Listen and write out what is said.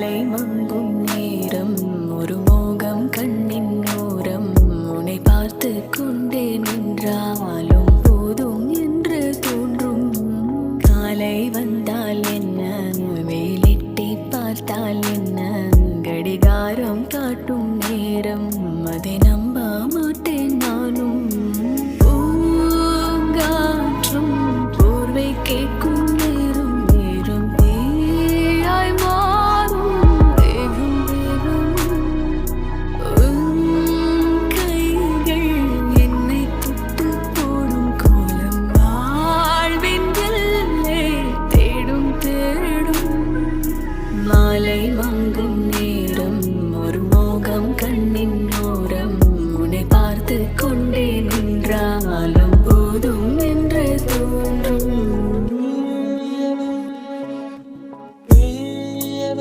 மாலை மங்கும் நேரம் ஒரு மோகம் கண்ணின் ஓரம் உன்னை பார்த்து கொண்டே நின்றாலும் போதும் என்று தோன்றும். காலை வந்தால் என்ன, வேலிட்டி பார்த்தால் என்ன, கடிகாரம் காட்டும் நேரம் அதை நம்ப மாட்டேன் நானும். பூங்காற்றும் போர்வை கேட்கும் நேரம் நேரம் தீயாய் மாறும் வேகம் வேகம். கைகள் என்னை தொட்டு போடும் கோலம் வாழ்வின் எல்லை தேடும் தேடும். மாலை மங்கும்